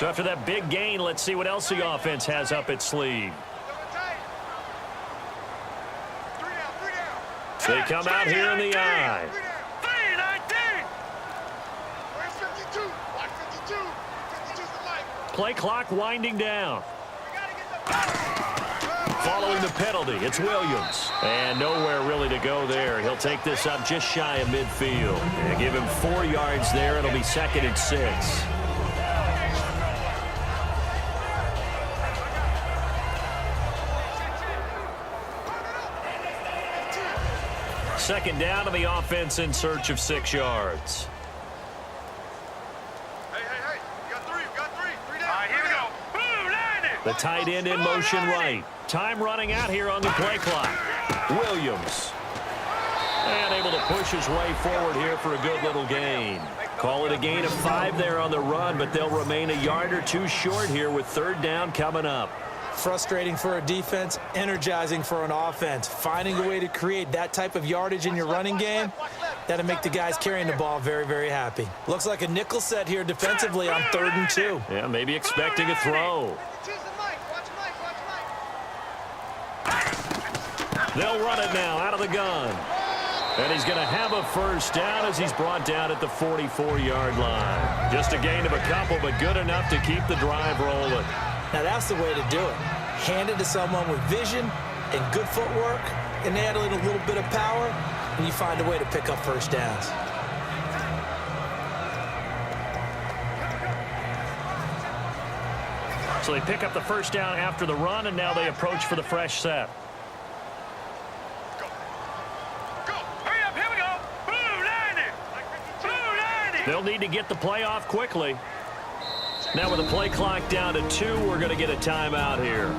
So after that big gain, let's see what else the offense has up its sleeve. They come out here in the eye. Play clock winding down. Following the penalty, it's Williams. And nowhere really to go there. He'll take this up just shy of midfield. And give him 4 yards there. It'll be 2nd and 6. Second down to the offense in search of 6 yards. The tight end in motion right. Time running out here on the play clock. Williams. And able to push his way forward here for a good little gain. Call it a gain of 5 there on the run, but they'll remain a yard or 2 short here with 3rd down coming up. Frustrating for a defense, energizing for an offense. Finding a way to create that type of yardage in your running game, that'll make the guys carrying the ball very, very happy. Looks like a nickel set here defensively on 3rd and 2. Yeah, maybe expecting a throw. They'll run it now out of the gun. And he's going to have a 1st down as he's brought down at the 44-yard line. Just a gain of a couple, but good enough to keep the drive rolling. Now that's the way to do it. Hand it to someone with vision and good footwork, and add in a little bit of power, and you find a way to pick up 1st downs. So they pick up the 1st down after the run, and now they approach for the fresh set. They'll need to get the play off quickly. Now with the play clock down to 2, we're going to get a timeout here.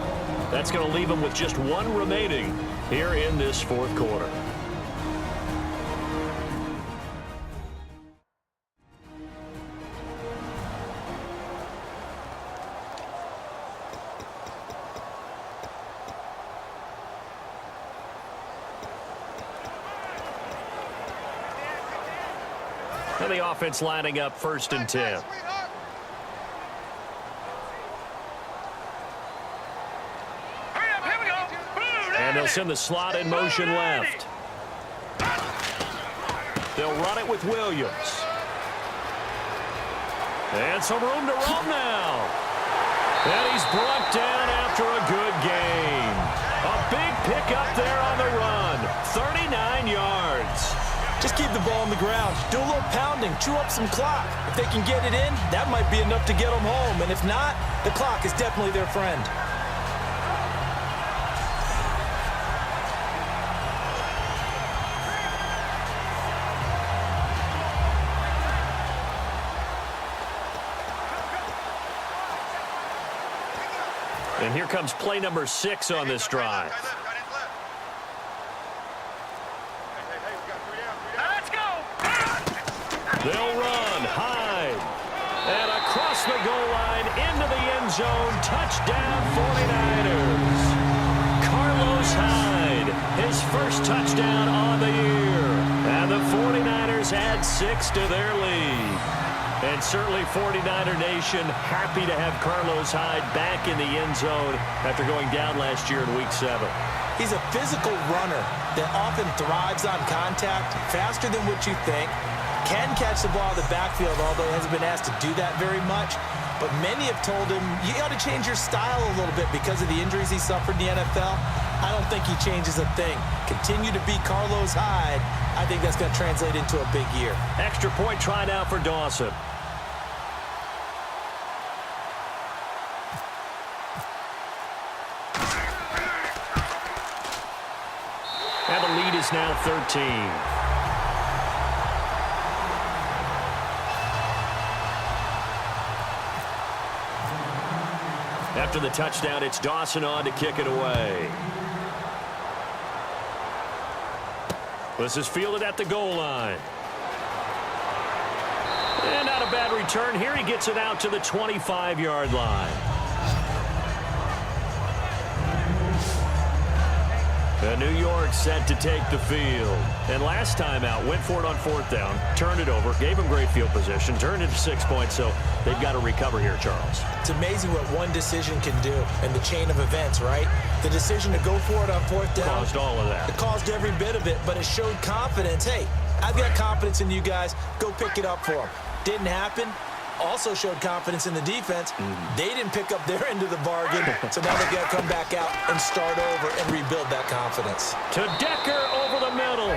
That's going to leave them with just 1 remaining here in this 4th quarter. Now the offense lining up 1st and 10. And they'll send the slot in motion left. They'll run it with Williams. And some room to roam now. And he's brought down after a good gain. A big pickup there on the run. 39 yards. Just keep the ball on the ground. Do a little pounding. Chew up some clock. If they can get it in, that might be enough to get them home. And if not, the clock is definitely their friend. And here comes play number 6 on this drive. They'll run, Hyde, and across the goal line into the end zone. Touchdown 49ers. Carlos Hyde, his 1st touchdown on the year. And the 49ers add 6 to their lead. And certainly 49er Nation happy to have Carlos Hyde back in the end zone after going down last year in Week 7. He's a physical runner that often thrives on contact, faster than what you think. Can catch the ball in the backfield, although he hasn't been asked to do that very much. But many have told him, you got to change your style a little bit because of the injuries he suffered in the NFL. I don't think he changes a thing. Continue to be Carlos Hyde. I think that's going to translate into a big year. Extra point try now for Dawson. And the lead is now 13. After the touchdown, it's Dawson on to kick it away. This is fielded at the goal line. And not a bad return here. He gets it out to the 25-yard line. And New York set to take the field. And last time out, went for it on 4th down, turned it over, gave them great field position, turned it to 6 points, so they've got to recover here, Charles. It's amazing what one decision can do in the chain of events, right? The decision to go for it on 4th down. Caused all of that. It caused every bit of it, but it showed confidence. Hey, I've got confidence in you guys. Go pick it up for them. Didn't happen. Also showed confidence in the defense. They didn't pick up their end of the bargain, so now they've got to come back out and start over and rebuild that confidence. To Decker over the middle.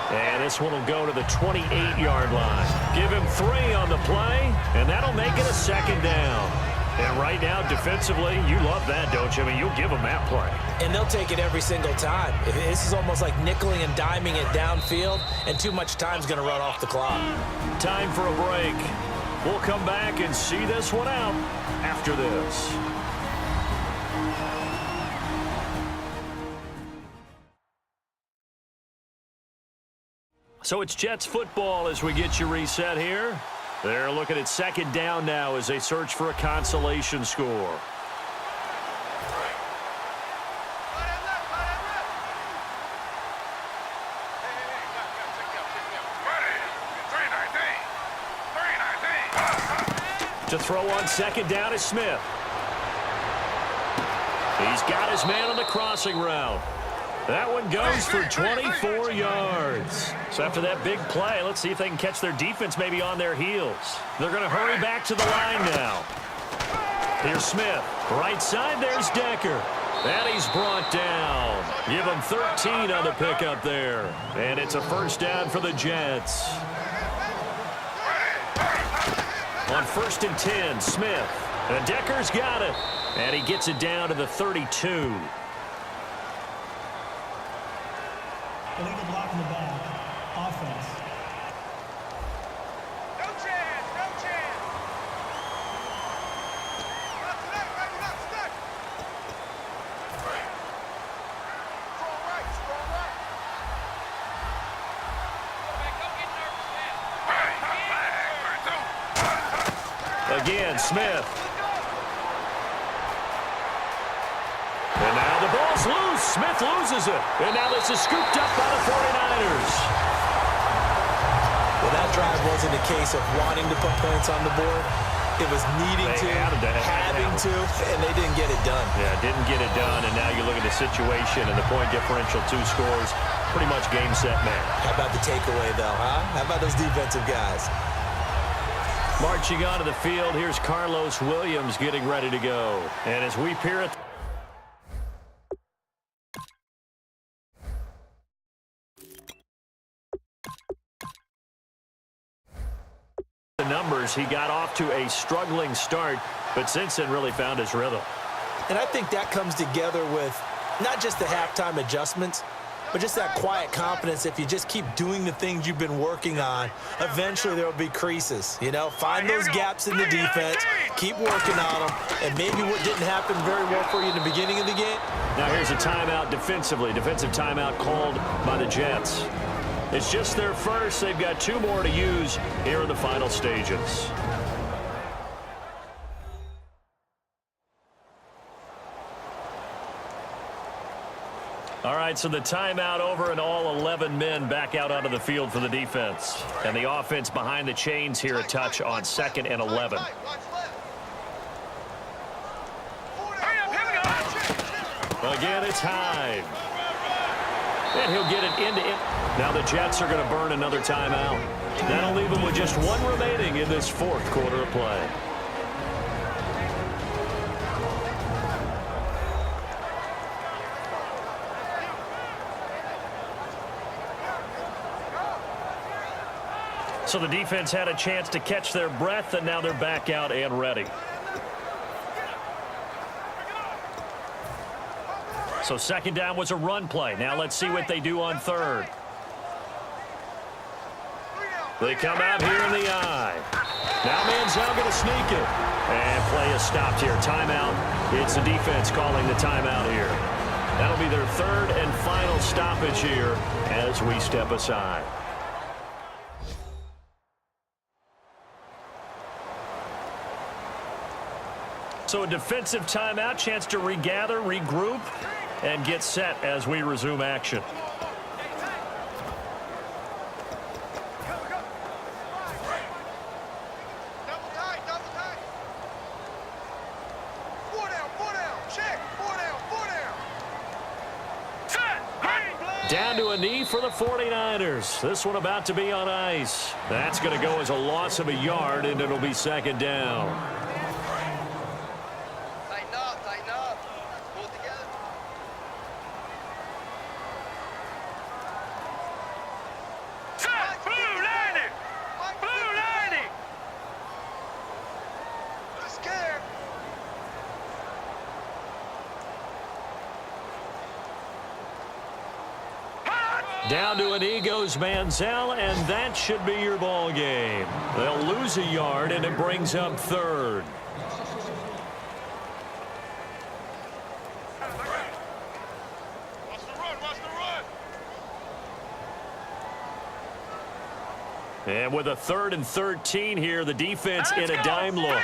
And this one will go to the 28-yard line. Give him 3 on the play, and that'll make it a 2nd down. And right now, defensively, you love that, don't you? I mean, you'll give them that play. And they'll take it every single time. This is almost like nickeling and diming it downfield, and too much time's going to run off the clock. Time for a break. We'll come back and see this one out after this. So it's Jets football as we get you reset here. They're looking at 2nd down now as they search for a consolation score. To throw on 2nd down is Smith. He's got his man on the crossing route. That one goes for 24 yards. So after that big play, let's see if they can catch their defense maybe on their heels. They're going to hurry back to the line now. Here's Smith. Right side, there's Decker. And he's brought down. Give him 13 on the pickup there. And it's a 1st down for the Jets. On 1st and 10, Smith. And Decker's got it. And he gets it down to the 32. Illegal block in the back. Offense. No chance, no chance. Not today. Strong right. Don't get nervous now. Again, Smith. And now the ball's loose. Smith loses it. And now this is scooped up by the 49ers. Well, that drive wasn't a case of wanting to put points on the board. It was needing to, having to, and they didn't get it done. Yeah, didn't get it done, and now you look at the situation and the point differential, 2 scores, pretty much game, set, match. How about the takeaway, though, huh? How about those defensive guys? Marching onto the field, here's Carlos Williams getting ready to go. And as we peer at the numbers, he got off to a struggling start, but since then really found his rhythm. And I think that comes together with not just the halftime adjustments, but just that quiet confidence. If you just keep doing the things you've been working on, eventually there will be creases. You know, find those gaps in the defense, keep working on them, and maybe what didn't happen very well for you in the beginning of the game. Now here's a timeout defensively. Defensive timeout called by the Jets. It's just their first. They've got 2 more to use here in the final stages. All right, so the timeout over and all 11 men back out onto the field for the defense. And the offense behind the chains here a touch on 2nd and 11. Again, it's Hyde. And he'll get it end-to-end. Now the Jets are going to burn another timeout. That'll leave them with just 1 remaining in this 4th quarter of play. So the defense had a chance to catch their breath, and now they're back out and ready. So 2nd down was a run play. Now let's see what they do on 3rd. They come out here in the eye. Now Manziel going to sneak it. And play is stopped here. Timeout. It's the defense calling the timeout here. That'll be their 3rd and final stoppage here as we step aside. So a defensive timeout, chance to regather, regroup. and get set as we resume action. Double tight, double tight. Four down, check. Four down. Set, hey, Down to a knee for the 49ers. This one about to be on ice. That's going to go as a loss of a yard, and it'll be second down. Tighten up. Pull it together. Set, blue lining. Blue lining. Just scared. Down to a knee goes Manziel, and that should be your ball game. They'll lose a yard, and it brings up third. Watch the run. And with a 3rd and 13 here, the defense in a dime look.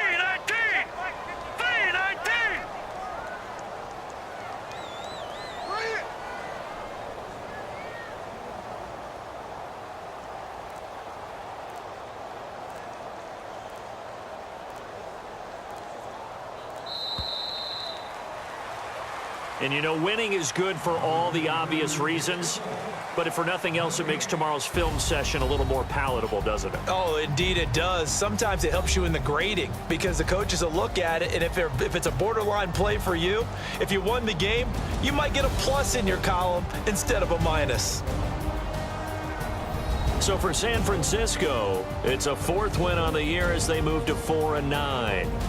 And, you know, winning is good for all the obvious reasons, but if for nothing else, it makes tomorrow's film session a little more palatable, doesn't it? Oh, indeed it does. Sometimes it helps you in the grading because the coaches will look at it, and if it's a borderline play for you, if you won the game, you might get a plus in your column instead of a minus. So for San Francisco, it's a 4th win on the year as they move to 4-9.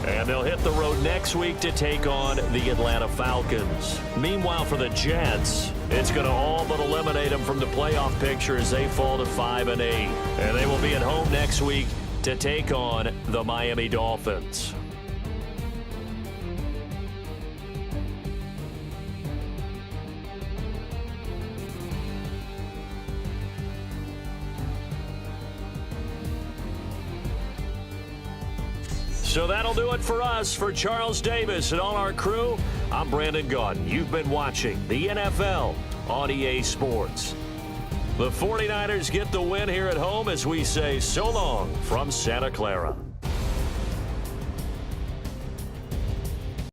And they'll hit the road next week to take on the Atlanta Falcons. Meanwhile, for the Jets, it's going to all but eliminate them from the playoff picture as they fall to 5-8. And they will be at home next week to take on the Miami Dolphins. So that'll do it for us. For Charles Davis and all our crew, I'm Brandon Gaudin. You've been watching the NFL on EA Sports. The 49ers get the win here at home as we say so long from Santa Clara.